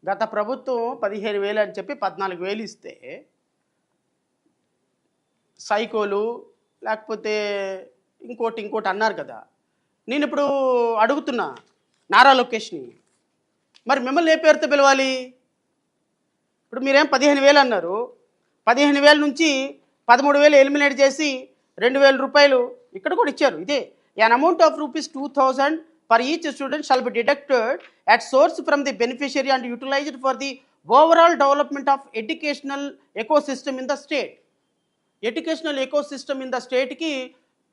గత ప్రభుత్వం 15,000 అని చెప్పి 14,000 ఇస్తే సైకోలు లేకపోతే ఇంకోటి అన్నారు కదా. నేను ఇప్పుడు అడుగుతున్నా నారా లోకేష్ని, మరి మిమ్మల్ని ఏ పేరుతో పిలవాలి? ఇప్పుడు మీరేం 15,000 అన్నారు, 15,000 నుంచి 13,000 ఎలిమినేట్ చేసి 2,000 రూపాయలు ఇక్కడ కూడా ఇచ్చారు. ఇదే an amount of ₹2,000 per each student shall be deducted at source from the beneficiary and utilized for the overall development of educational ecosystem in the state. Educational ecosystem in the స్టేట్కి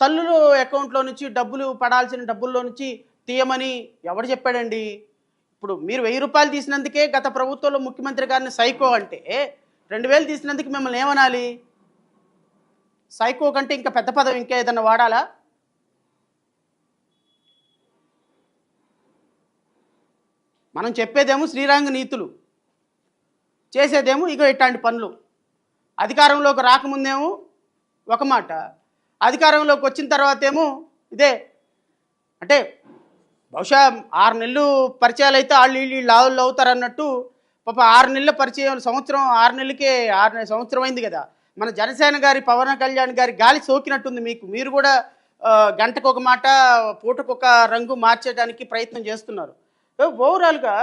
తల్లుల అకౌంట్లో నుంచి డబ్బులు పడాల్సిన డబ్బుల్లో నుంచి తీయమని ఎవడు చెప్పాడండి? ఇప్పుడు మీరు 1,000 రూపాయలు తీసినందుకే గత ప్రభుత్వంలో ముఖ్యమంత్రి గారిని సైకో అంటే 2,000 తీసినందుకు మిమ్మల్ని ఏమనాలి? సైకో కంటే ఇంకా పెద్ద పదం ఇంకా ఏదన్నా వాడాలా? మనం చెప్పేదేమో శ్రీరంగ నీతులు, చేసేదేమో ఇగో ఇట్లాంటి పనులు. అధికారంలోకి రాకముందేమో ఒక మాట, అధికారంలోకి వచ్చిన తర్వాత ఏమో ఇదే. అంటే బహుశా 6 నెలలు పరిచయాలు అయితే వీళ్ళు అవుతారన్నట్టు పాప 6 నెలల పరిచయం, సంవత్సరం 6 నెలలకే 6 సంవత్సరం అయింది కదా. మన జనసేన గారి పవన్ కళ్యాణ్ గారి గాలి సోకినట్టుంది మీకు. మీరు కూడా గంటకు ఒక మాట పూటకొక రంగు మార్చేయడానికి ప్రయత్నం చేస్తున్నారు. ఓవరాల్గా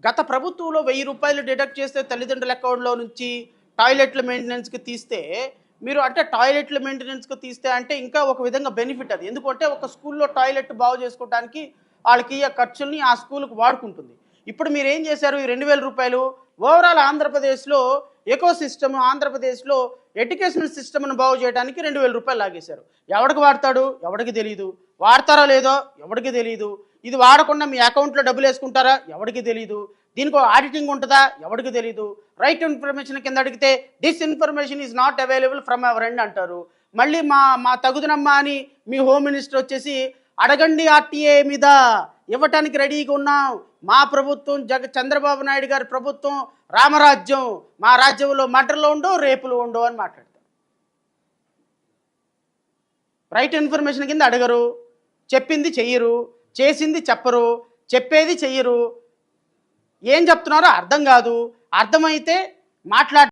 గత ప్రభుత్వంలో 1,000 రూపాయలు డిడక్ట్ చేస్తే తల్లిదండ్రుల అకౌంట్లో నుంచి టాయిలెట్ల మెయింటెనెన్స్కి తీస్తే, మీరు అంటే టాయిలెట్ల మెయింటెనెన్స్కి తీస్తే అంటే ఇంకా ఒక విధంగా బెనిఫిట్ అది. ఎందుకంటే ఒక స్కూల్లో టాయిలెట్ బాగు చేసుకోవడానికి వాళ్ళకి ఆ ఖర్చుల్ని ఆ స్కూల్కి వాడుకుంటుంది. ఇప్పుడు మీరు ఏం చేశారు? ఈ 2,000 రూపాయలు ఓవరాల్ ఆంధ్రప్రదేశ్లో ఎకోసిస్టమ్, ఆంధ్రప్రదేశ్లో ఎడ్యుకేషనల్ సిస్టమ్ను బాగు చేయడానికి 2,000 రూపాయలు లాగేశారు. ఎవడికి వాడతాడు? ఎవడికి తెలియదు. వాడతారో లేదో ఎవడికి తెలియదు. ఇది వాడకుండా మీ అకౌంట్లో డబ్బులు వేసుకుంటారా? ఎవడికి తెలియదు. దీనికి ఆడిటింగ్ ఉంటుందా? ఎవడికి తెలీదు. రైట్ ఇన్ఫర్మేషన్ కింద అడిగితే this information is not available from our end అంటారు. మళ్ళీ మా తగుదనమ్మా అని మీ హోమ్ మినిస్టర్ వచ్చేసి అడగండి ఆర్టీఏ మీద ఇవ్వటానికి రెడీగా ఉన్నాం. మా ప్రభుత్వం చంద్రబాబు నాయుడు గారి ప్రభుత్వం రామరాజ్యం, మా రాజ్యంలో మర్డర్లు ఉండవు, రేపులు ఉండవు అని మాట్లాడతారు. రైట్ ఇన్ఫర్మేషన్ కింద అడగరు, చెప్పింది చెయ్యరు, చేసింది చెప్పరు, చెప్పేది చెయ్యరు. ఏం చెప్తున్నారో అర్థం కాదు. అర్థమైతే మాట్లాడ